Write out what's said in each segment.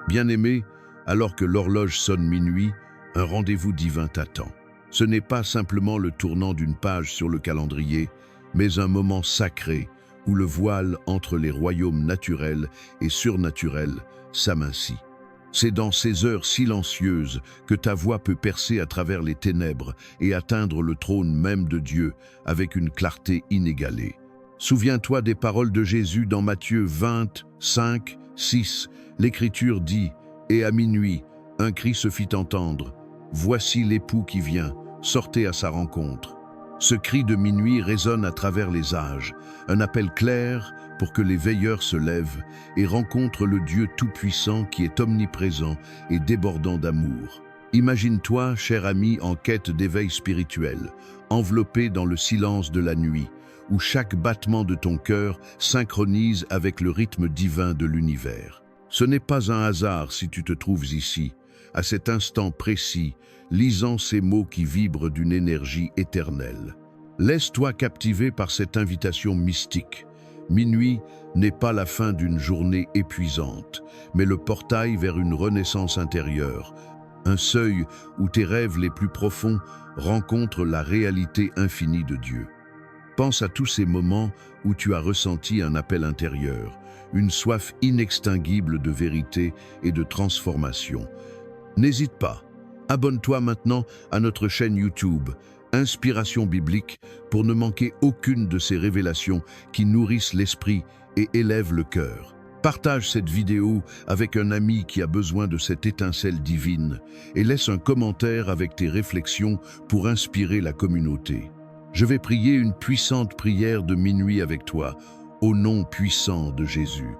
Bien-aimé, alors que l'horloge sonne minuit, un rendez-vous divin t'attend. Ce n'est pas simplement le tournant d'une page sur le calendrier, mais un moment sacré où le voile entre les royaumes naturels et surnaturels s'amincit. C'est dans ces heures silencieuses que ta voix peut percer à travers les ténèbres et atteindre le trône même de Dieu avec une clarté inégalée. Souviens-toi des paroles de Jésus dans Matthieu 25, 6. L'Écriture dit « Et à minuit, un cri se fit entendre. Voici l'époux qui vient, sortez à sa rencontre. » Ce cri de minuit résonne à travers les âges, un appel clair pour que les veilleurs se lèvent et rencontrent le Dieu tout-puissant qui est omniprésent et débordant d'amour. Imagine-toi, cher ami, en quête d'éveil spirituel, enveloppé dans le silence de la nuit, où chaque battement de ton cœur synchronise avec le rythme divin de l'univers. Ce n'est pas un hasard si tu te trouves ici, à cet instant précis, lisant ces mots qui vibrent d'une énergie éternelle. Laisse-toi captiver par cette invitation mystique. Minuit n'est pas la fin d'une journée épuisante, mais le portail vers une renaissance intérieure, un seuil où tes rêves les plus profonds rencontrent la réalité infinie de Dieu. Pense à tous ces moments où tu as ressenti un appel intérieur, une soif inextinguible de vérité et de transformation. N'hésite pas, abonne-toi maintenant à notre chaîne YouTube, Inspiration biblique, pour ne manquer aucune de ces révélations qui nourrissent l'esprit et élèvent le cœur. Partage cette vidéo avec un ami qui a besoin de cette étincelle divine et laisse un commentaire avec tes réflexions pour inspirer la communauté. Je vais prier une puissante prière de minuit avec toi, au nom puissant de Jésus.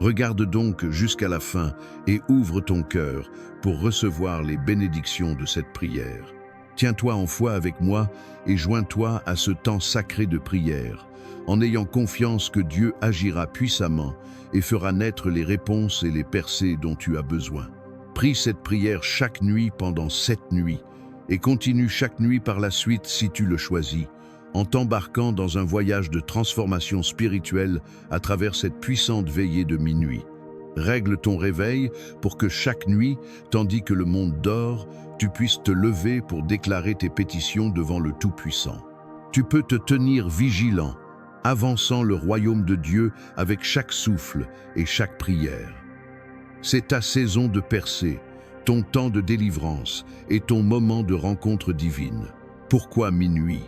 Regarde donc jusqu'à la fin et ouvre ton cœur pour recevoir les bénédictions de cette prière. Tiens-toi en foi avec moi et joins-toi à ce temps sacré de prière, en ayant confiance que Dieu agira puissamment et fera naître les réponses et les percées dont tu as besoin. Prie cette prière chaque nuit pendant 7 nuits et continue chaque nuit par la suite si tu le choisis, en t'embarquant dans un voyage de transformation spirituelle à travers cette puissante veillée de minuit. Règle ton réveil pour que chaque nuit, tandis que le monde dort, tu puisses te lever pour déclarer tes pétitions devant le Tout-Puissant. Tu peux te tenir vigilant, avançant le royaume de Dieu avec chaque souffle et chaque prière. C'est ta saison de percée, ton temps de délivrance et ton moment de rencontre divine. Pourquoi minuit?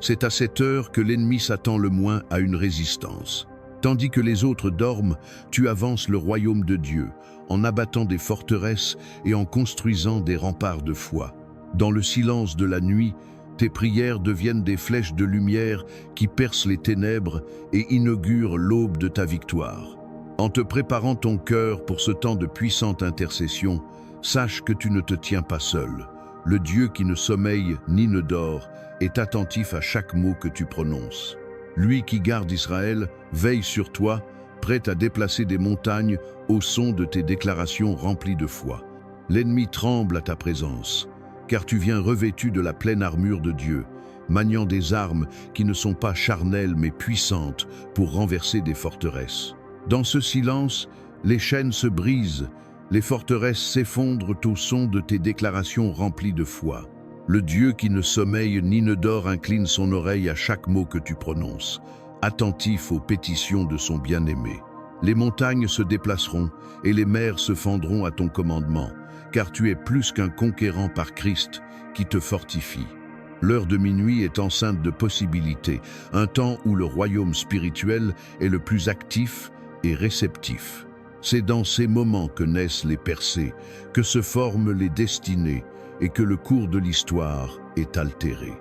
C'est à cette heure que l'ennemi s'attend le moins à une résistance. Tandis que les autres dorment, tu avances le royaume de Dieu, en abattant des forteresses et en construisant des remparts de foi. Dans le silence de la nuit, tes prières deviennent des flèches de lumière qui percent les ténèbres et inaugurent l'aube de ta victoire. En te préparant ton cœur pour ce temps de puissante intercession, sache que tu ne te tiens pas seul. Le Dieu qui ne sommeille ni ne dort est attentif à chaque mot que tu prononces. Lui qui garde Israël veille sur toi, prêt à déplacer des montagnes au son de tes déclarations remplies de foi. L'ennemi tremble à ta présence, car tu viens revêtu de la pleine armure de Dieu, maniant des armes qui ne sont pas charnelles mais puissantes pour renverser des forteresses. Dans ce silence, les chaînes se brisent, les forteresses s'effondrent au son de tes déclarations remplies de foi. Le Dieu qui ne sommeille ni ne dort incline son oreille à chaque mot que tu prononces, attentif aux pétitions de son bien-aimé. Les montagnes se déplaceront et les mers se fendront à ton commandement, car tu es plus qu'un conquérant par Christ qui te fortifie. L'heure de minuit est enceinte de possibilités, un temps où le royaume spirituel est le plus actif et réceptif. C'est dans ces moments que naissent les percées, que se forment les destinées et que le cours de l'histoire est altéré.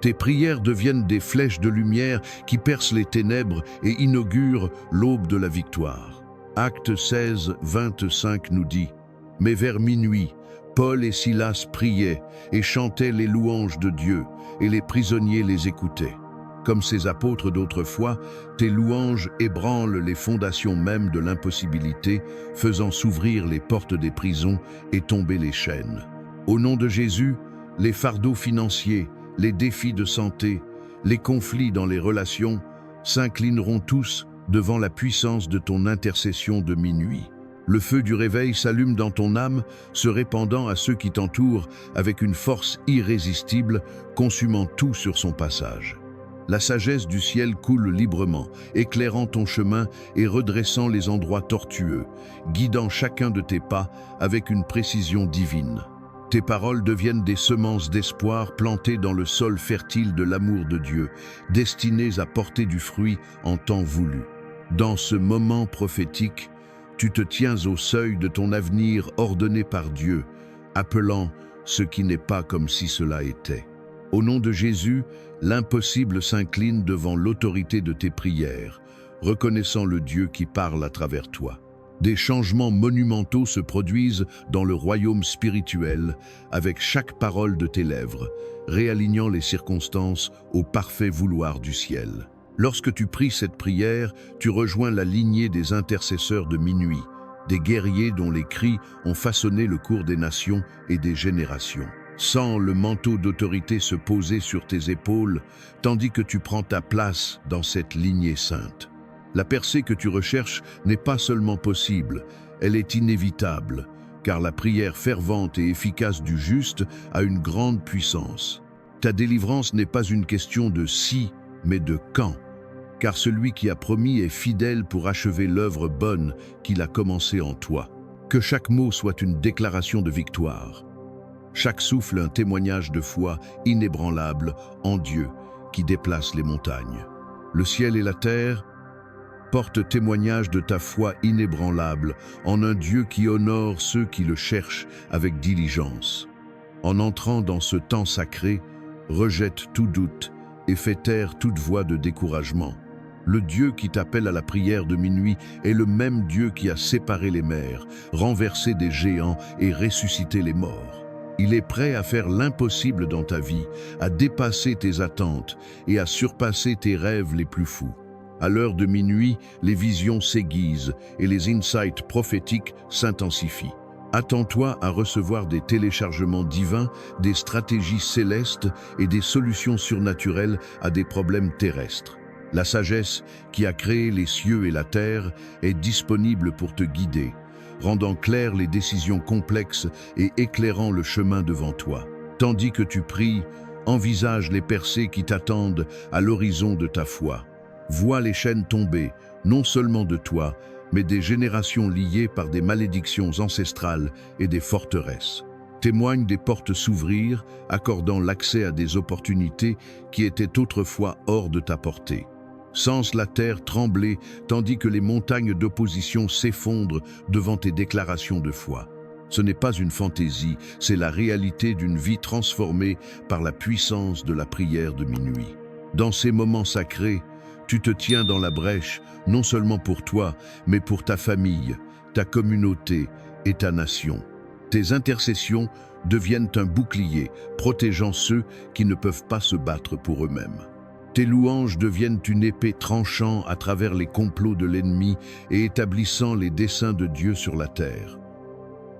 Tes prières deviennent des flèches de lumière qui percent les ténèbres et inaugurent l'aube de la victoire. Acte 16, 25 nous dit « Mais vers minuit, Paul et Silas priaient et chantaient les louanges de Dieu, et les prisonniers les écoutaient. Comme ces apôtres d'autrefois, tes louanges ébranlent les fondations mêmes de l'impossibilité, faisant s'ouvrir les portes des prisons et tomber les chaînes. Au nom de Jésus, les fardeaux financiers, les défis de santé, les conflits dans les relations s'inclineront tous devant la puissance de ton intercession de minuit. Le feu du réveil s'allume dans ton âme, se répandant à ceux qui t'entourent avec une force irrésistible, consumant tout sur son passage. La sagesse du ciel coule librement, éclairant ton chemin et redressant les endroits tortueux, guidant chacun de tes pas avec une précision divine. Tes paroles deviennent des semences d'espoir plantées dans le sol fertile de l'amour de Dieu, destinées à porter du fruit en temps voulu. Dans ce moment prophétique, tu te tiens au seuil de ton avenir ordonné par Dieu, appelant ce qui n'est pas comme si cela était. Au nom de Jésus, l'impossible s'incline devant l'autorité de tes prières, reconnaissant le Dieu qui parle à travers toi. Des changements monumentaux se produisent dans le royaume spirituel avec chaque parole de tes lèvres, réalignant les circonstances au parfait vouloir du ciel. Lorsque tu pries cette prière, tu rejoins la lignée des intercesseurs de minuit, des guerriers dont les cris ont façonné le cours des nations et des générations. Sens le manteau d'autorité se poser sur tes épaules, tandis que tu prends ta place dans cette lignée sainte. La percée que tu recherches n'est pas seulement possible, elle est inévitable, car la prière fervente et efficace du juste a une grande puissance. Ta délivrance n'est pas une question de si, mais de quand, car celui qui a promis est fidèle pour achever l'œuvre bonne qu'il a commencée en toi. Que chaque mot soit une déclaration de victoire. Chaque souffle un témoignage de foi inébranlable en Dieu qui déplace les montagnes. Le ciel et la terre portent témoignage de ta foi inébranlable en un Dieu qui honore ceux qui le cherchent avec diligence. En entrant dans ce temps sacré, rejette tout doute et fait taire toute voix de découragement. Le Dieu qui t'appelle à la prière de minuit est le même Dieu qui a séparé les mers, renversé des géants et ressuscité les morts. Il est prêt à faire l'impossible dans ta vie, à dépasser tes attentes et à surpasser tes rêves les plus fous. À l'heure de minuit, les visions s'aiguisent et les insights prophétiques s'intensifient. Attends-toi à recevoir des téléchargements divins, des stratégies célestes et des solutions surnaturelles à des problèmes terrestres. La sagesse qui a créé les cieux et la terre est disponible pour te guider, rendant claires les décisions complexes et éclairant le chemin devant toi. Tandis que tu pries, envisage les percées qui t'attendent à l'horizon de ta foi. Vois les chaînes tomber, non seulement de toi, mais des générations liées par des malédictions ancestrales et des forteresses. Témoigne des portes s'ouvrir, accordant l'accès à des opportunités qui étaient autrefois hors de ta portée. Sens la terre trembler, tandis que les montagnes d'opposition s'effondrent devant tes déclarations de foi. Ce n'est pas une fantaisie, c'est la réalité d'une vie transformée par la puissance de la prière de minuit. Dans ces moments sacrés, tu te tiens dans la brèche, non seulement pour toi, mais pour ta famille, ta communauté et ta nation. Tes intercessions deviennent un bouclier, protégeant ceux qui ne peuvent pas se battre pour eux-mêmes. Tes louanges deviennent une épée tranchant à travers les complots de l'ennemi et établissant les desseins de Dieu sur la terre.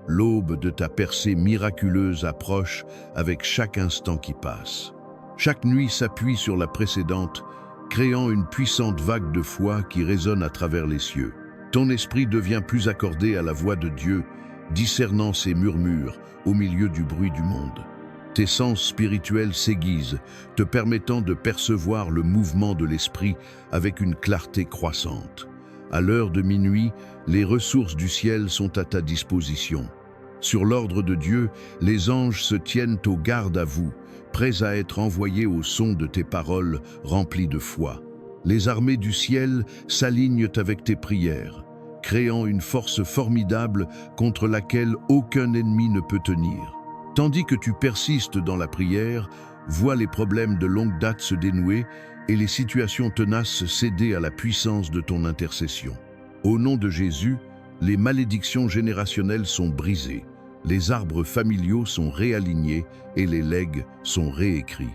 L'aube de ta percée miraculeuse approche avec chaque instant qui passe. Chaque nuit s'appuie sur la précédente, créant une puissante vague de foi qui résonne à travers les cieux. Ton esprit devient plus accordé à la voix de Dieu, discernant ses murmures au milieu du bruit du monde. Tes sens spirituels s'aiguisent, te permettant de percevoir le mouvement de l'esprit avec une clarté croissante. À l'heure de minuit, les ressources du ciel sont à ta disposition. Sur l'ordre de Dieu, les anges se tiennent au garde à vous, prêts à être envoyés au son de tes paroles remplies de foi. Les armées du ciel s'alignent avec tes prières, créant une force formidable contre laquelle aucun ennemi ne peut tenir. Tandis que tu persistes dans la prière, vois les problèmes de longue date se dénouer et les situations tenaces céder à la puissance de ton intercession. Au nom de Jésus, les malédictions générationnelles sont brisées, les arbres familiaux sont réalignés et les legs sont réécrits.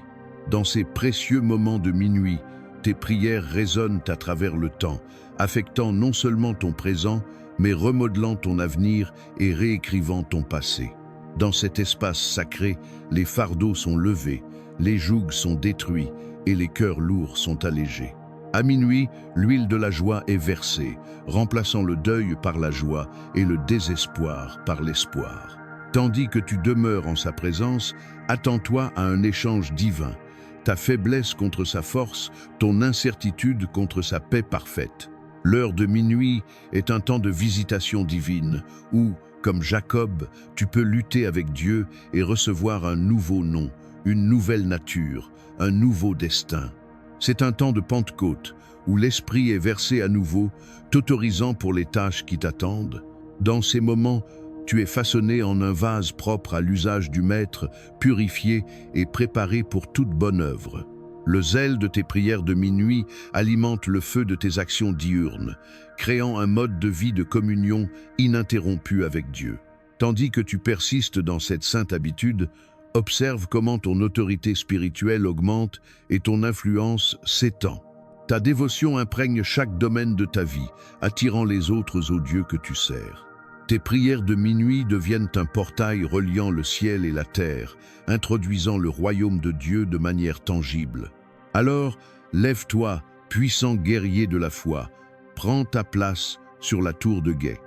Dans ces précieux moments de minuit, tes prières résonnent à travers le temps, affectant non seulement ton présent, mais remodelant ton avenir et réécrivant ton passé. Dans cet espace sacré, les fardeaux sont levés, les jougs sont détruits et les cœurs lourds sont allégés. À minuit, l'huile de la joie est versée, remplaçant le deuil par la joie et le désespoir par l'espoir. Tandis que tu demeures en sa présence, attends-toi à un échange divin, ta faiblesse contre sa force, ton incertitude contre sa paix parfaite. L'heure de minuit est un temps de visitation divine, où, comme Jacob, tu peux lutter avec Dieu et recevoir un nouveau nom, une nouvelle nature, un nouveau destin. C'est un temps de Pentecôte, où l'Esprit est versé à nouveau, t'autorisant pour les tâches qui t'attendent. Dans ces moments, tu es façonné en un vase propre à l'usage du Maître, purifié et préparé pour toute bonne œuvre. Le zèle de tes prières de minuit alimente le feu de tes actions diurnes, créant un mode de vie de communion ininterrompu avec Dieu. Tandis que tu persistes dans cette sainte habitude, observe comment ton autorité spirituelle augmente et ton influence s'étend. Ta dévotion imprègne chaque domaine de ta vie, attirant les autres au Dieu que tu sers. Tes prières de minuit deviennent un portail reliant le ciel et la terre, introduisant le royaume de Dieu de manière tangible. Alors, lève-toi, puissant guerrier de la foi, prends ta place sur la tour de guet.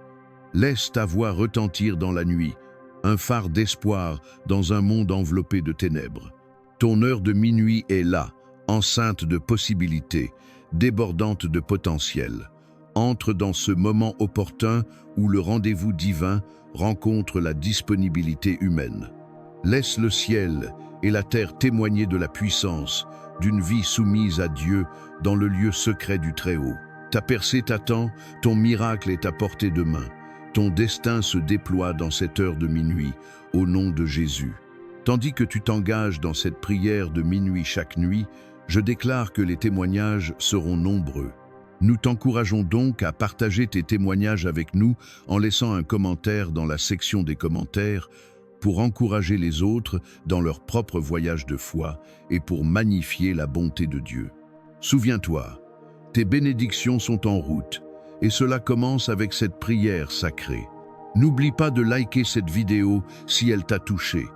Laisse ta voix retentir dans la nuit, un phare d'espoir dans un monde enveloppé de ténèbres. Ton heure de minuit est là, enceinte de possibilités, débordante de potentiel. Entre dans ce moment opportun où le rendez-vous divin rencontre la disponibilité humaine. Laisse le ciel et la terre témoigner de la puissance d'une vie soumise à Dieu dans le lieu secret du Très-Haut. Ta percée t'attend, ton miracle est à portée de main. Ton destin se déploie dans cette heure de minuit, au nom de Jésus. Tandis que tu t'engages dans cette prière de minuit chaque nuit, je déclare que les témoignages seront nombreux. Nous t'encourageons donc à partager tes témoignages avec nous en laissant un commentaire dans la section des commentaires pour encourager les autres dans leur propre voyage de foi et pour magnifier la bonté de Dieu. Souviens-toi, tes bénédictions sont en route et cela commence avec cette prière sacrée. N'oublie pas de liker cette vidéo si elle t'a touché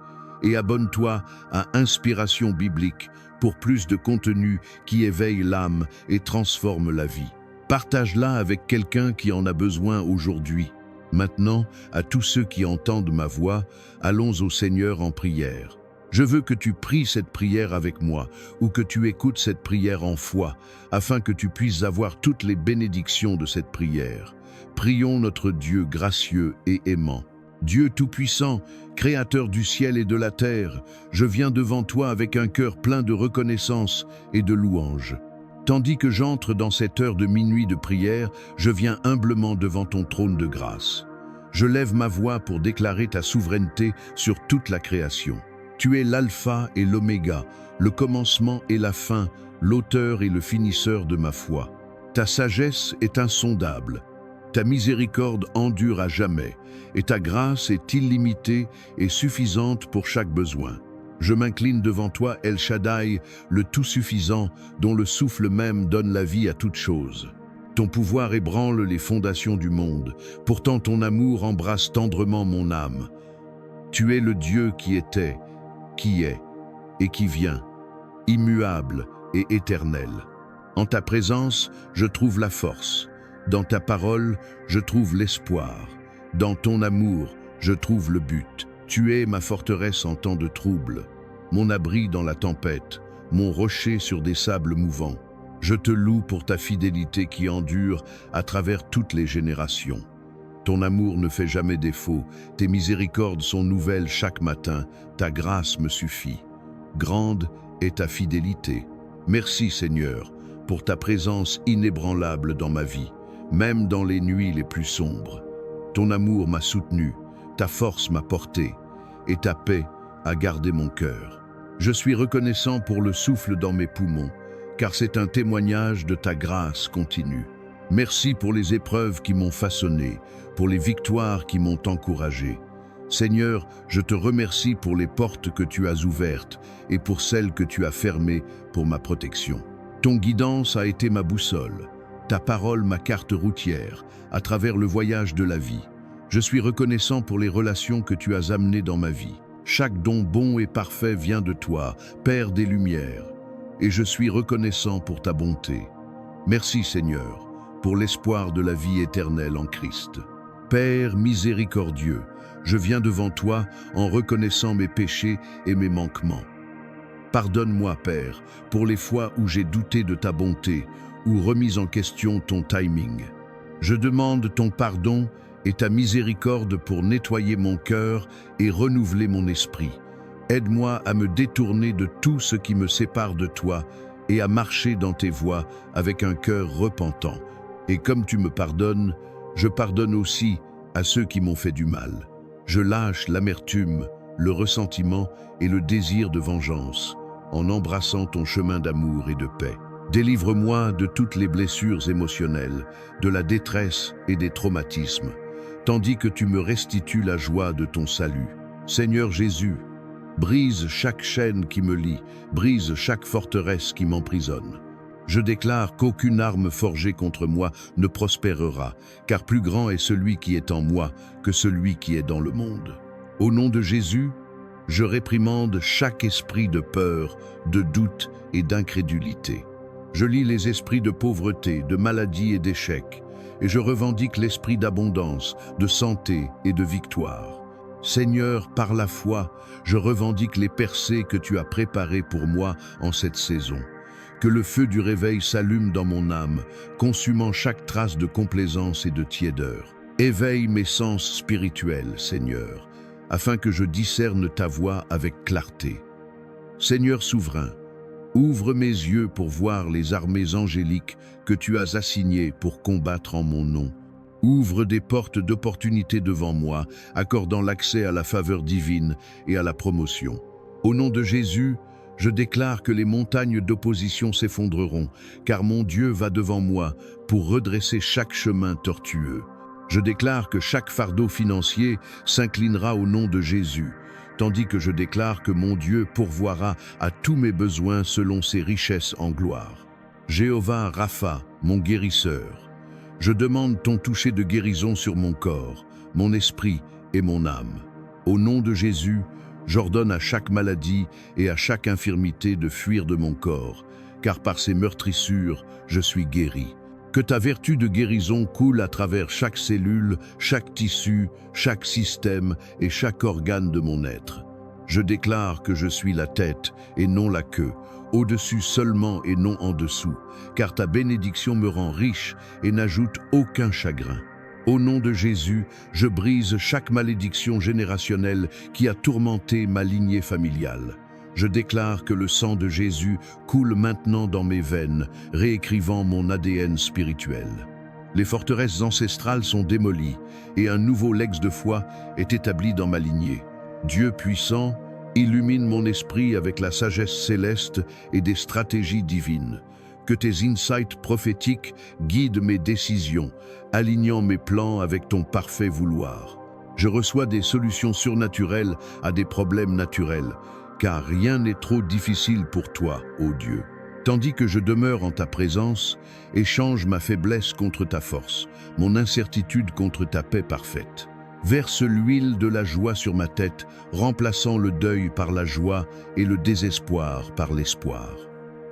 et abonne-toi à Inspiration Biblique pour plus de contenu qui éveille l'âme et transforme la vie. Partage-la avec quelqu'un qui en a besoin aujourd'hui. Maintenant, à tous ceux qui entendent ma voix, allons au Seigneur en prière. Je veux que tu pries cette prière avec moi ou que tu écoutes cette prière en foi, afin que tu puisses avoir toutes les bénédictions de cette prière. Prions notre Dieu gracieux et aimant. Dieu Tout-Puissant, Créateur du ciel et de la terre, je viens devant toi avec un cœur plein de reconnaissance et de louange. Tandis que j'entre dans cette heure de minuit de prière, je viens humblement devant ton trône de grâce. Je lève ma voix pour déclarer ta souveraineté sur toute la création. Tu es l'alpha et l'oméga, le commencement et la fin, l'auteur et le finisseur de ma foi. Ta sagesse est insondable. Ta miséricorde endure à jamais, et ta grâce est illimitée et suffisante pour chaque besoin. Je m'incline devant toi, El Shaddai, le tout-suffisant, dont le souffle même donne la vie à toute chose. Ton pouvoir ébranle les fondations du monde, pourtant ton amour embrasse tendrement mon âme. Tu es le Dieu qui était, qui est et qui vient, immuable et éternel. En ta présence, je trouve la force. Dans ta parole, je trouve l'espoir. Dans ton amour, je trouve le but. Tu es ma forteresse en temps de trouble, mon abri dans la tempête, mon rocher sur des sables mouvants. Je te loue pour ta fidélité qui endure à travers toutes les générations. Ton amour ne fait jamais défaut, tes miséricordes sont nouvelles chaque matin, ta grâce me suffit. Grande est ta fidélité. Merci Seigneur, pour ta présence inébranlable dans ma vie, même dans les nuits les plus sombres. Ton amour m'a soutenu, ta force m'a porté, et ta paix a gardé mon cœur. Je suis reconnaissant pour le souffle dans mes poumons, car c'est un témoignage de ta grâce continue. Merci pour les épreuves qui m'ont façonné, pour les victoires qui m'ont encouragé. Seigneur, je te remercie pour les portes que tu as ouvertes et pour celles que tu as fermées pour ma protection. Ton guidance a été ma boussole, ta parole ma carte routière, à travers le voyage de la vie. Je suis reconnaissant pour les relations que tu as amenées dans ma vie. Chaque don bon et parfait vient de toi, Père des Lumières, et je suis reconnaissant pour ta bonté. Merci Seigneur, pour l'espoir de la vie éternelle en Christ. Père miséricordieux, je viens devant toi en reconnaissant mes péchés et mes manquements. Pardonne-moi, Père, pour les fois où j'ai douté de ta bonté ou remis en question ton timing. Je demande ton pardon et ta miséricorde pour nettoyer mon cœur et renouveler mon esprit. Aide-moi à me détourner de tout ce qui me sépare de toi et à marcher dans tes voies avec un cœur repentant. Et comme tu me pardonnes, je pardonne aussi à ceux qui m'ont fait du mal. Je lâche l'amertume, le ressentiment et le désir de vengeance, en embrassant ton chemin d'amour et de paix. Délivre-moi de toutes les blessures émotionnelles, de la détresse et des traumatismes, tandis que tu me restitues la joie de ton salut. Seigneur Jésus, brise chaque chaîne qui me lie, brise chaque forteresse qui m'emprisonne. Je déclare qu'aucune arme forgée contre moi ne prospérera, car plus grand est celui qui est en moi que celui qui est dans le monde. Au nom de Jésus, je réprimande chaque esprit de peur, de doute et d'incrédulité. Je lie les esprits de pauvreté, de maladie et d'échec, et je revendique l'esprit d'abondance, de santé et de victoire. Seigneur, par la foi, je revendique les percées que tu as préparées pour moi en cette saison. Que le feu du réveil s'allume dans mon âme, consumant chaque trace de complaisance et de tiédeur. Éveille mes sens spirituels, Seigneur, afin que je discerne ta voix avec clarté. Seigneur souverain, ouvre mes yeux pour voir les armées angéliques que tu as assignées pour combattre en mon nom. Ouvre des portes d'opportunité devant moi, accordant l'accès à la faveur divine et à la promotion. Au nom de Jésus, je déclare que les montagnes d'opposition s'effondreront, car mon Dieu va devant moi pour redresser chaque chemin tortueux. Je déclare que chaque fardeau financier s'inclinera au nom de Jésus, tandis que je déclare que mon Dieu pourvoira à tous mes besoins selon ses richesses en gloire. Jéhovah Rapha, mon guérisseur, je demande ton toucher de guérison sur mon corps, mon esprit et mon âme. Au nom de Jésus, j'ordonne à chaque maladie et à chaque infirmité de fuir de mon corps, car par ses meurtrissures, je suis guéri. Que ta vertu de guérison coule à travers chaque cellule, chaque tissu, chaque système et chaque organe de mon être. Je déclare que je suis la tête et non la queue, au-dessus seulement et non en dessous, car ta bénédiction me rend riche et n'ajoute aucun chagrin. Au nom de Jésus, je brise chaque malédiction générationnelle qui a tourmenté ma lignée familiale. Je déclare que le sang de Jésus coule maintenant dans mes veines, réécrivant mon ADN spirituel. Les forteresses ancestrales sont démolies et un nouveau legs de foi est établi dans ma lignée. Dieu puissant, illumine mon esprit avec la sagesse céleste et des stratégies divines. Que tes insights prophétiques guident mes décisions, alignant mes plans avec ton parfait vouloir. Je reçois des solutions surnaturelles à des problèmes naturels, car rien n'est trop difficile pour toi, ô Dieu. Tandis que je demeure en ta présence, échange ma faiblesse contre ta force, mon incertitude contre ta paix parfaite. Verse l'huile de la joie sur ma tête, remplaçant le deuil par la joie et le désespoir par l'espoir.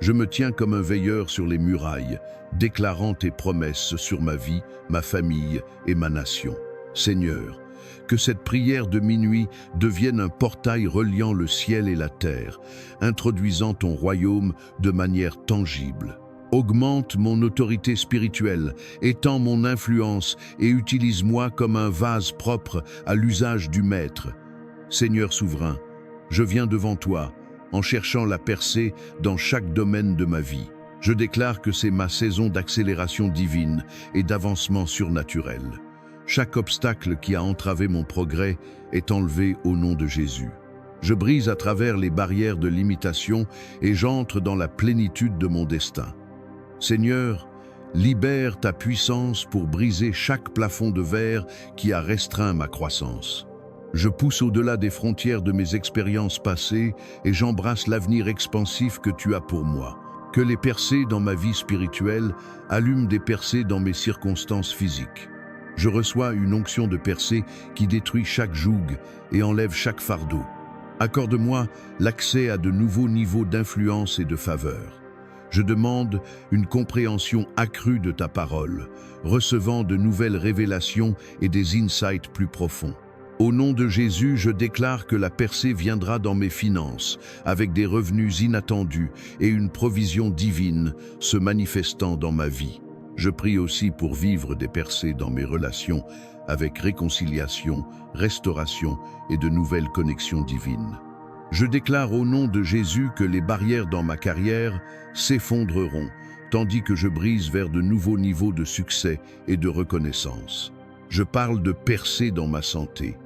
Je me tiens comme un veilleur sur les murailles, déclarant tes promesses sur ma vie, ma famille et ma nation. Seigneur, que cette prière de minuit devienne un portail reliant le ciel et la terre, introduisant ton royaume de manière tangible. Augmente mon autorité spirituelle, étends mon influence et utilise-moi comme un vase propre à l'usage du Maître. Seigneur souverain, je viens devant toi, en cherchant la percée dans chaque domaine de ma vie. Je déclare que c'est ma saison d'accélération divine et d'avancement surnaturel. Chaque obstacle qui a entravé mon progrès est enlevé au nom de Jésus. Je brise à travers les barrières de limitation et j'entre dans la plénitude de mon destin. Seigneur, libère ta puissance pour briser chaque plafond de verre qui a restreint ma croissance. Je pousse au-delà des frontières de mes expériences passées et j'embrasse l'avenir expansif que tu as pour moi. Que les percées dans ma vie spirituelle allument des percées dans mes circonstances physiques. Je reçois une onction de percée qui détruit chaque joug et enlève chaque fardeau. Accorde-moi l'accès à de nouveaux niveaux d'influence et de faveur. Je demande une compréhension accrue de ta parole, recevant de nouvelles révélations et des insights plus profonds. Au nom de Jésus, je déclare que la percée viendra dans mes finances, avec des revenus inattendus et une provision divine se manifestant dans ma vie. Je prie aussi pour vivre des percées dans mes relations, avec réconciliation, restauration et de nouvelles connexions divines. Je déclare au nom de Jésus que les barrières dans ma carrière s'effondreront, tandis que je brise vers de nouveaux niveaux de succès et de reconnaissance. Je parle de percées dans ma santé,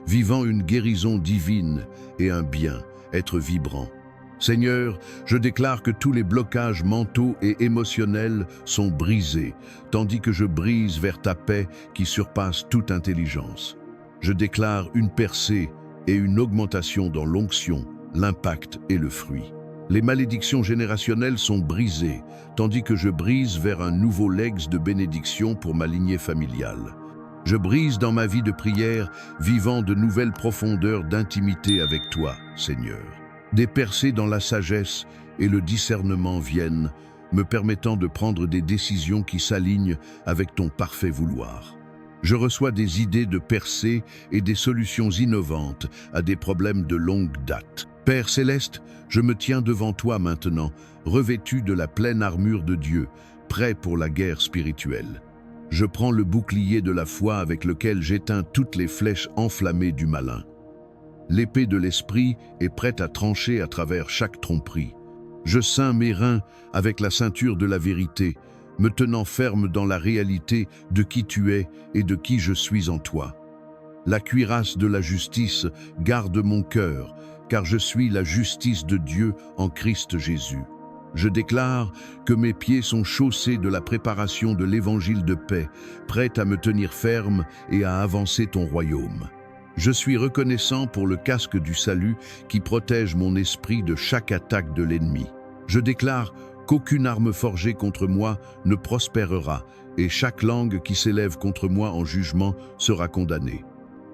vivant une guérison divine et un bien, être vibrant. Seigneur, je déclare que tous les blocages mentaux et émotionnels sont brisés, tandis que je brise vers ta paix qui surpasse toute intelligence. Je déclare une percée et une augmentation dans l'onction, l'impact et le fruit. Les malédictions générationnelles sont brisées, tandis que je brise vers un nouveau legs de bénédiction pour ma lignée familiale. Je brise dans ma vie de prière, vivant de nouvelles profondeurs d'intimité avec toi, Seigneur. Des percées dans la sagesse et le discernement viennent, me permettant de prendre des décisions qui s'alignent avec ton parfait vouloir. Je reçois des idées de percées et des solutions innovantes à des problèmes de longue date. Père céleste, je me tiens devant toi maintenant, revêtu de la pleine armure de Dieu, prêt pour la guerre spirituelle. Je prends le bouclier de la foi avec lequel j'éteins toutes les flèches enflammées du malin. L'épée de l'esprit est prête à trancher à travers chaque tromperie. Je ceins mes reins avec la ceinture de la vérité, me tenant ferme dans la réalité de qui tu es et de qui je suis en toi. La cuirasse de la justice garde mon cœur, car je suis la justice de Dieu en Christ Jésus. Je déclare que mes pieds sont chaussés de la préparation de l'évangile de paix, prêt à me tenir ferme et à avancer ton royaume. Je suis reconnaissant pour le casque du salut qui protège mon esprit de chaque attaque de l'ennemi. Je déclare qu'aucune arme forgée contre moi ne prospérera et chaque langue qui s'élève contre moi en jugement sera condamnée.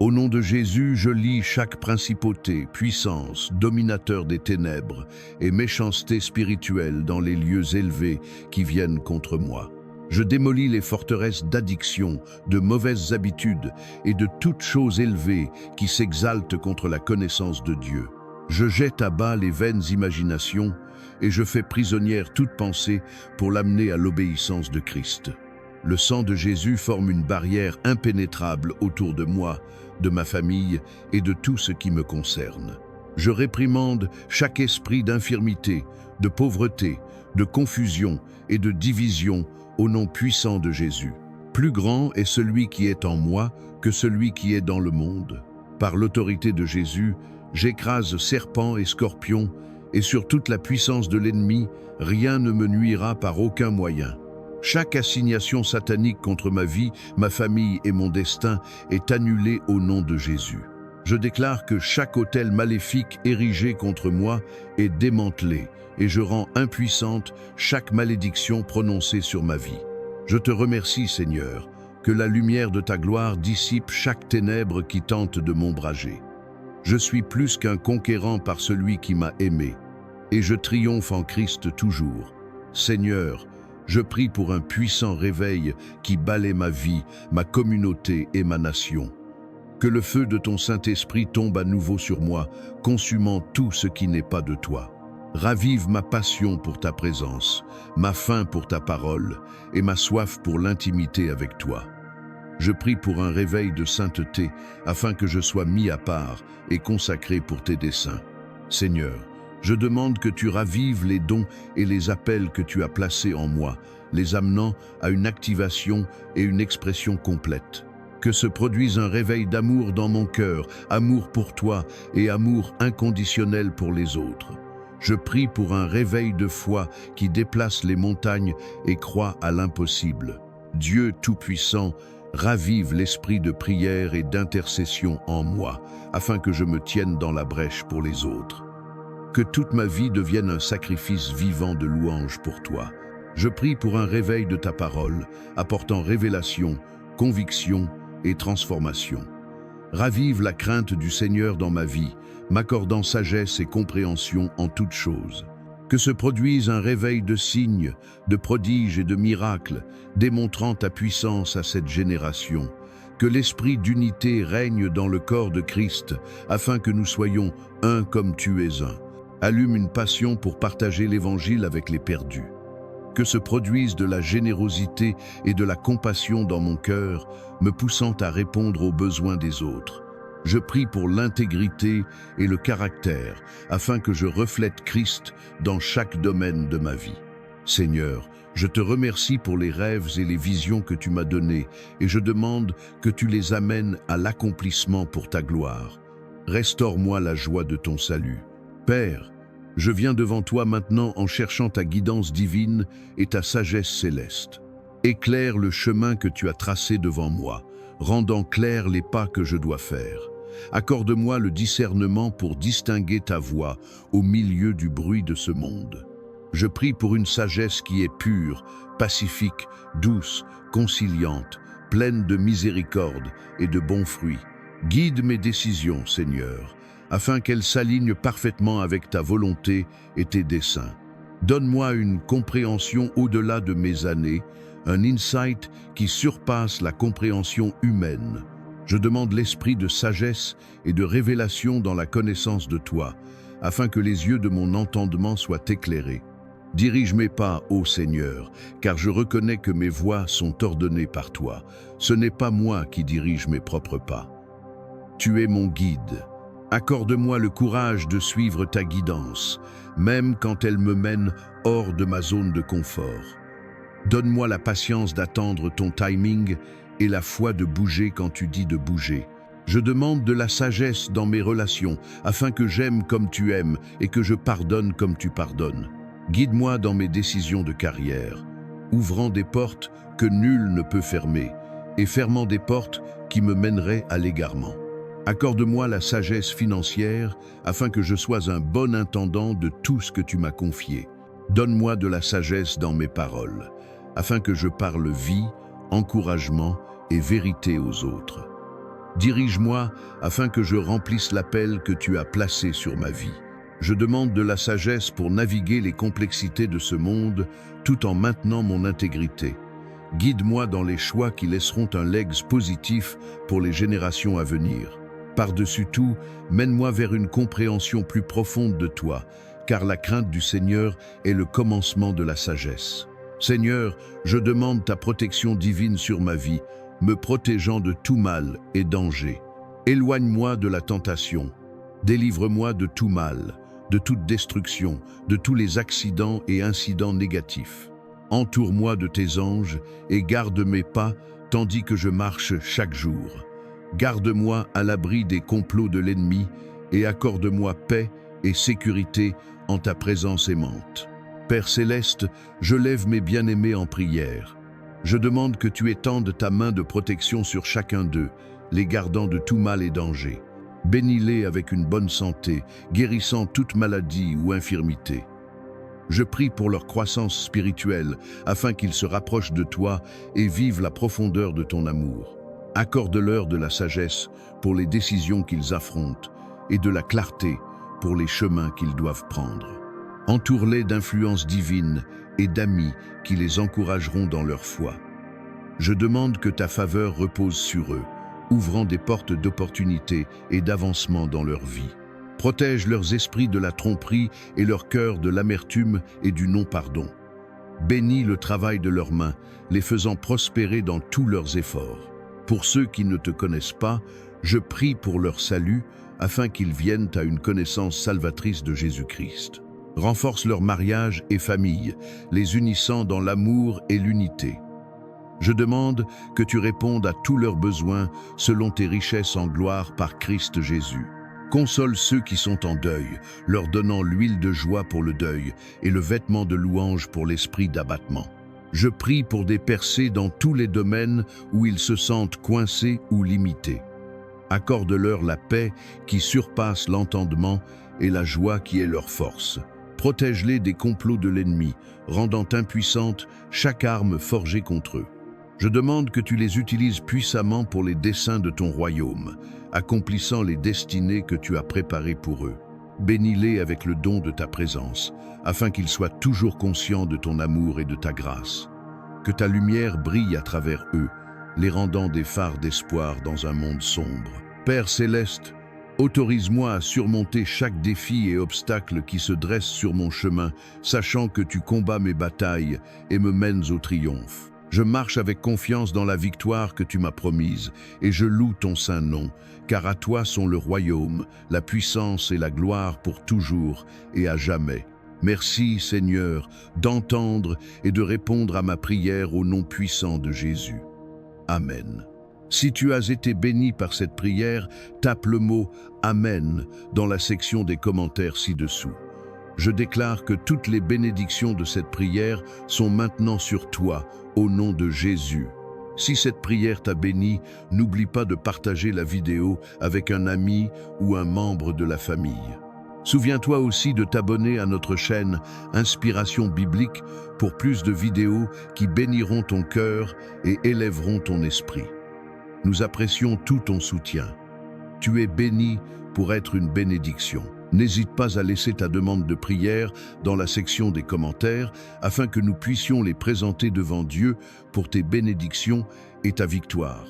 Au nom de Jésus, je lis chaque principauté, puissance, dominateur des ténèbres et méchanceté spirituelle dans les lieux élevés qui viennent contre moi. Je démolis les forteresses d'addiction, de mauvaises habitudes et de toutes choses élevées qui s'exaltent contre la connaissance de Dieu. Je jette à bas les vaines imaginations et je fais prisonnière toute pensée pour l'amener à l'obéissance de Christ. Le sang de Jésus forme une barrière impénétrable autour de moi, de ma famille et de tout ce qui me concerne. Je réprimande chaque esprit d'infirmité, de pauvreté, de confusion et de division au nom puissant de Jésus. Plus grand est celui qui est en moi que celui qui est dans le monde. Par l'autorité de Jésus, j'écrase serpents et scorpions, et sur toute la puissance de l'ennemi, rien ne me nuira par aucun moyen. Chaque assignation satanique contre ma vie, ma famille et mon destin est annulée au nom de Jésus. Je déclare que chaque autel maléfique érigé contre moi est démantelé et je rends impuissante chaque malédiction prononcée sur ma vie. Je te remercie, Seigneur, que la lumière de ta gloire dissipe chaque ténèbre qui tente de m'ombrager. Je suis plus qu'un conquérant par celui qui m'a aimé, et je triomphe en Christ toujours. Seigneur, je prie pour un puissant réveil qui balaie ma vie, ma communauté et ma nation. Que le feu de ton Saint-Esprit tombe à nouveau sur moi, consumant tout ce qui n'est pas de toi. Ravive ma passion pour ta présence, ma faim pour ta parole et ma soif pour l'intimité avec toi. Je prie pour un réveil de sainteté afin que je sois mis à part et consacré pour tes desseins. Seigneur, je demande que tu ravives les dons et les appels que tu as placés en moi, les amenant à une activation et une expression complète. Que se produise un réveil d'amour dans mon cœur, amour pour toi et amour inconditionnel pour les autres. Je prie pour un réveil de foi qui déplace les montagnes et croit à l'impossible. Dieu Tout-Puissant, ravive l'esprit de prière et d'intercession en moi, afin que je me tienne dans la brèche pour les autres. Que toute ma vie devienne un sacrifice vivant de louange pour toi. Je prie pour un réveil de ta parole, apportant révélation, conviction et transformation. Ravive la crainte du Seigneur dans ma vie, m'accordant sagesse et compréhension en toutes choses. Que se produise un réveil de signes, de prodiges et de miracles, démontrant ta puissance à cette génération. Que l'esprit d'unité règne dans le corps de Christ, afin que nous soyons un comme tu es un. Allume une passion pour partager l'Évangile avec les perdus. Que se produise de la générosité et de la compassion dans mon cœur, me poussant à répondre aux besoins des autres. Je prie pour l'intégrité et le caractère, afin que je reflète Christ dans chaque domaine de ma vie. Seigneur, je te remercie pour les rêves et les visions que tu m'as donnés, et je demande que tu les amènes à l'accomplissement pour ta gloire. Restaure-moi la joie de ton salut. Père, je viens devant toi maintenant en cherchant ta guidance divine et ta sagesse céleste. Éclaire le chemin que tu as tracé devant moi, rendant clairs les pas que je dois faire. Accorde-moi le discernement pour distinguer ta voix au milieu du bruit de ce monde. Je prie pour une sagesse qui est pure, pacifique, douce, conciliante, pleine de miséricorde et de bons fruits. Guide mes décisions, Seigneur, afin qu'elles s'alignent parfaitement avec ta volonté et tes desseins. Donne-moi une compréhension au-delà de mes années, un insight qui surpasse la compréhension humaine. Je demande l'esprit de sagesse et de révélation dans la connaissance de toi, afin que les yeux de mon entendement soient éclairés. Dirige mes pas, ô Seigneur, car je reconnais que mes voies sont ordonnées par toi. Ce n'est pas moi qui dirige mes propres pas. Tu es mon guide. Accorde-moi le courage de suivre ta guidance, même quand elle me mène hors de ma zone de confort. Donne-moi la patience d'attendre ton timing et la foi de bouger quand tu dis de bouger. Je demande de la sagesse dans mes relations, afin que j'aime comme tu aimes et que je pardonne comme tu pardonnes. Guide-moi dans mes décisions de carrière, ouvrant des portes que nul ne peut fermer et fermant des portes qui me mèneraient à l'égarement. Accorde-moi la sagesse financière afin que je sois un bon intendant de tout ce que tu m'as confié. Donne-moi de la sagesse dans mes paroles, afin que je parle vie, encouragement et vérité aux autres. Dirige-moi afin que je remplisse l'appel que tu as placé sur ma vie. Je demande de la sagesse pour naviguer les complexités de ce monde tout en maintenant mon intégrité. Guide-moi dans les choix qui laisseront un legs positif pour les générations à venir. Par-dessus tout, mène-moi vers une compréhension plus profonde de toi, car la crainte du Seigneur est le commencement de la sagesse. Seigneur, je demande ta protection divine sur ma vie, me protégeant de tout mal et danger. Éloigne-moi de la tentation. Délivre-moi de tout mal, de toute destruction, de tous les accidents et incidents négatifs. Entoure-moi de tes anges et garde mes pas tandis que je marche chaque jour. Garde-moi à l'abri des complots de l'ennemi et accorde-moi paix et sécurité en ta présence aimante. Père céleste, je lève mes bien-aimés en prière. Je demande que tu étendes ta main de protection sur chacun d'eux, les gardant de tout mal et danger. Bénis-les avec une bonne santé, guérissant toute maladie ou infirmité. Je prie pour leur croissance spirituelle, afin qu'ils se rapprochent de toi et vivent la profondeur de ton amour. Accorde-leur de la sagesse pour les décisions qu'ils affrontent et de la clarté pour les chemins qu'ils doivent prendre. Entoure-les d'influences divines et d'amis qui les encourageront dans leur foi. Je demande que ta faveur repose sur eux, ouvrant des portes d'opportunité et d'avancement dans leur vie. Protège leurs esprits de la tromperie et leur cœur de l'amertume et du non-pardon. Bénis le travail de leurs mains, les faisant prospérer dans tous leurs efforts. Pour ceux qui ne te connaissent pas, je prie pour leur salut, afin qu'ils viennent à une connaissance salvatrice de Jésus-Christ. Renforce leur mariage et famille, les unissant dans l'amour et l'unité. Je demande que tu répondes à tous leurs besoins selon tes richesses en gloire par Christ Jésus. Console ceux qui sont en deuil, leur donnant l'huile de joie pour le deuil et le vêtement de louange pour l'esprit d'abattement. Je prie pour des percées dans tous les domaines où ils se sentent coincés ou limités. Accorde-leur la paix qui surpasse l'entendement et la joie qui est leur force. Protège-les des complots de l'ennemi, rendant impuissante chaque arme forgée contre eux. Je demande que tu les utilises puissamment pour les desseins de ton royaume, accomplissant les destinées que tu as préparées pour eux. bénis-les avec le don de ta présence, afin qu'ils soient toujours conscients de ton amour et de ta grâce. Que ta lumière brille à travers eux, les rendant des phares d'espoir dans un monde sombre. Père céleste, autorise-moi à surmonter chaque défi et obstacle qui se dresse sur mon chemin, sachant que tu combats mes batailles et me mènes au triomphe. Je marche avec confiance dans la victoire que tu m'as promise, et je loue ton saint nom, car à toi sont le royaume, la puissance et la gloire pour toujours et à jamais. Merci, Seigneur, d'entendre et de répondre à ma prière au nom puissant de Jésus. Amen. Si tu as été béni par cette prière, tape le mot « Amen » dans la section des commentaires ci-dessous. Je déclare que toutes les bénédictions de cette prière sont maintenant sur toi, au nom de Jésus. Si cette prière t'a béni, n'oublie pas de partager la vidéo avec un ami ou un membre de la famille. Souviens-toi aussi de t'abonner à notre chaîne Inspiration Biblique pour plus de vidéos qui béniront ton cœur et élèveront ton esprit. Nous apprécions tout ton soutien. Tu es béni pour être une bénédiction. N'hésite pas à laisser ta demande de prière dans la section des commentaires afin que nous puissions les présenter devant Dieu pour tes bénédictions et ta victoire.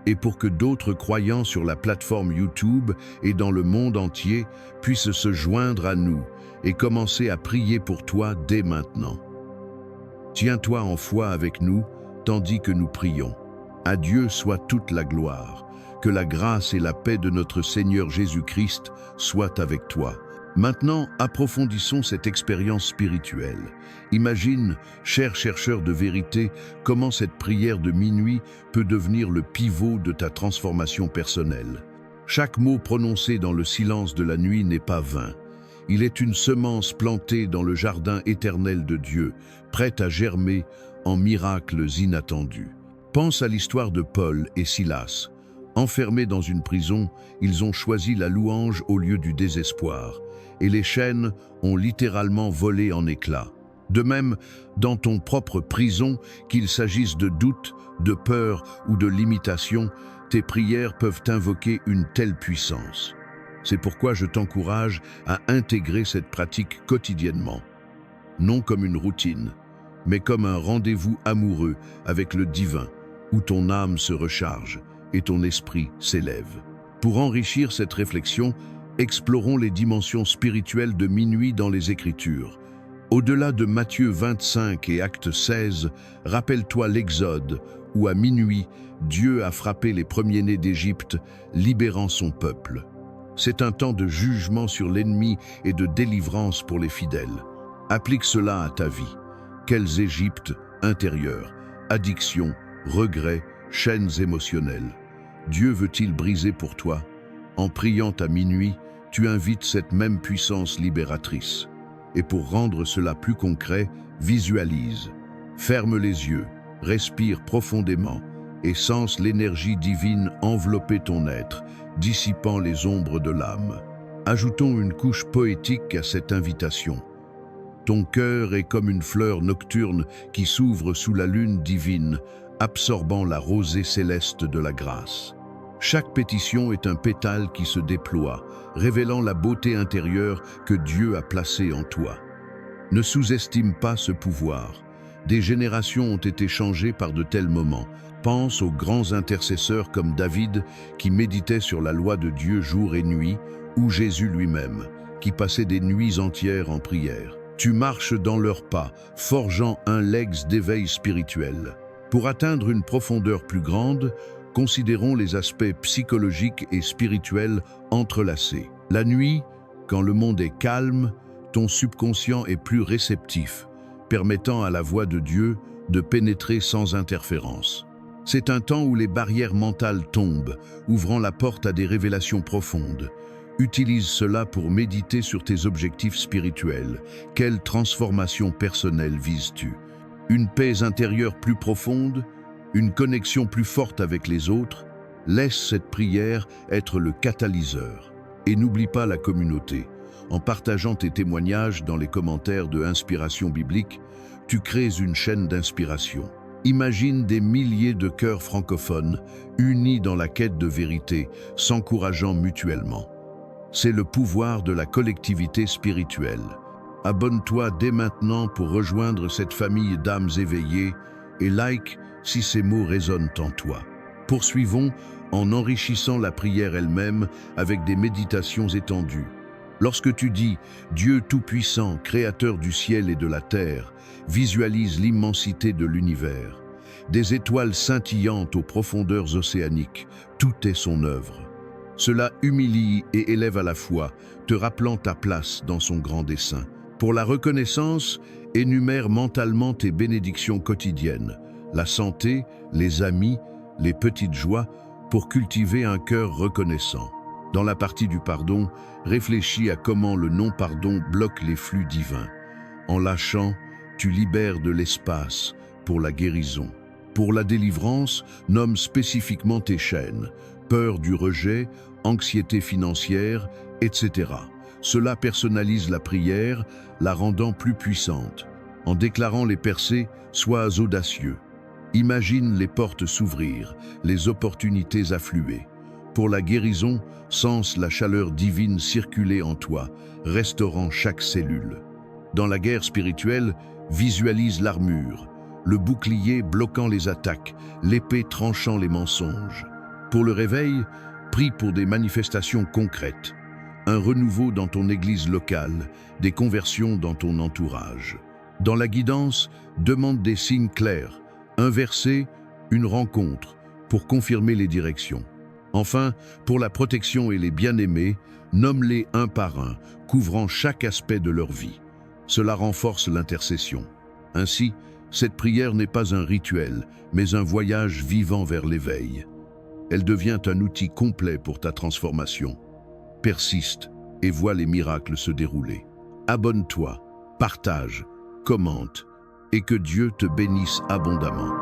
Et pour que d'autres croyants sur la plateforme YouTube et dans le monde entier puissent se joindre à nous et commencer à prier pour toi dès maintenant. Tiens-toi en foi avec nous tandis que nous prions. À Dieu soit toute la gloire. Que la grâce et la paix de notre Seigneur Jésus-Christ soient avec toi. Maintenant, approfondissons cette expérience spirituelle. Imagine, cher chercheur de vérité, comment cette prière de minuit peut devenir le pivot de ta transformation personnelle. Chaque mot prononcé dans le silence de la nuit n'est pas vain. Il est une semence plantée dans le jardin éternel de Dieu, prête à germer en miracles inattendus. Pense à l'histoire de Paul et Silas. Enfermés dans une prison, ils ont choisi la louange au lieu du désespoir, et les chaînes ont littéralement volé en éclats. De même, dans ton propre prison, qu'il s'agisse de doute, de peur ou de limitation, tes prières peuvent invoquer une telle puissance. C'est pourquoi je t'encourage à intégrer cette pratique quotidiennement. Non comme une routine, mais comme un rendez-vous amoureux avec le divin, où ton âme se recharge et ton esprit s'élève. Pour enrichir cette réflexion, explorons les dimensions spirituelles de minuit dans les Écritures. Au-delà de Matthieu 25 et Acte 16, rappelle-toi l'Exode, où à minuit, Dieu a frappé les premiers-nés d'Égypte, libérant son peuple. C'est un temps de jugement sur l'ennemi et de délivrance pour les fidèles. Applique cela à ta vie. Quelles Égyptes intérieures, addictions, regrets, chaînes émotionnelles. Dieu veut-il briser pour toi? En priant à minuit, tu invites cette même puissance libératrice. Et pour rendre cela plus concret, visualise. Ferme les yeux, respire profondément et sens l'énergie divine envelopper ton être, dissipant les ombres de l'âme. Ajoutons une couche poétique à cette invitation. Ton cœur est comme une fleur nocturne qui s'ouvre sous la lune divine, absorbant la rosée céleste de la grâce. Chaque pétition est un pétale qui se déploie, révélant la beauté intérieure que Dieu a placée en toi. Ne sous-estime pas ce pouvoir. Des générations ont été changées par de tels moments. Pense aux grands intercesseurs comme David, qui méditait sur la loi de Dieu jour et nuit, ou Jésus lui-même, qui passait des nuits entières en prière. Tu marches dans leurs pas, forgeant un legs d'éveil spirituel. Pour atteindre une profondeur plus grande, considérons les aspects psychologiques et spirituels entrelacés. La nuit, quand le monde est calme, ton subconscient est plus réceptif, permettant à la voix de Dieu de pénétrer sans interférence. C'est un temps où les barrières mentales tombent, ouvrant la porte à des révélations profondes. Utilise cela pour méditer sur tes objectifs spirituels. Quelle transformation personnelle vises-tu? Une paix intérieure plus profonde? Une connexion plus forte avec les autres? Laisse cette prière être le catalyseur. Et n'oublie pas la communauté. En partageant tes témoignages dans les commentaires de Inspiration Biblique, tu crées une chaîne d'inspiration. Imagine des milliers de cœurs francophones unis dans la quête de vérité, s'encourageant mutuellement. c'est le pouvoir de la collectivité spirituelle. Abonne-toi dès maintenant pour rejoindre cette famille d'âmes éveillées et like si ces mots résonnent en toi. Poursuivons en enrichissant la prière elle-même avec des méditations étendues. Lorsque tu dis « Dieu Tout-Puissant, Créateur du ciel et de la terre », visualise l'immensité de l'univers. Des étoiles scintillantes aux profondeurs océaniques, tout est son œuvre. Cela humilie et élève à la fois, te rappelant ta place dans son grand dessein. Pour la reconnaissance, énumère mentalement tes bénédictions quotidiennes, la santé, les amis, les petites joies, pour cultiver un cœur reconnaissant. Dans la partie du pardon, réfléchis à comment le non-pardon bloque les flux divins. En lâchant, tu libères de l'espace pour la guérison. Pour la délivrance, nomme spécifiquement tes chaînes, peur du rejet, anxiété financière, etc. Cela personnalise la prière, la rendant plus puissante. En déclarant les percées, sois audacieux. Imagine les portes s'ouvrir, les opportunités affluer. Pour la guérison, sens la chaleur divine circuler en toi, restaurant chaque cellule. Dans la guerre spirituelle, visualise l'armure, le bouclier bloquant les attaques, l'épée tranchant les mensonges. Pour le réveil, prie pour des manifestations concrètes, un renouveau dans ton église locale, des conversions dans ton entourage. Dans la guidance, demande des signes clairs, un verset, une rencontre, pour confirmer les directions. Enfin, pour la protection et les bien-aimés, nomme-les un par un, couvrant chaque aspect de leur vie. Cela renforce l'intercession. Ainsi, cette prière n'est pas un rituel, mais un voyage vivant vers l'éveil. Elle devient un outil complet pour ta transformation. Persiste et vois les miracles se dérouler. Abonne-toi, partage, commente et que Dieu te bénisse abondamment.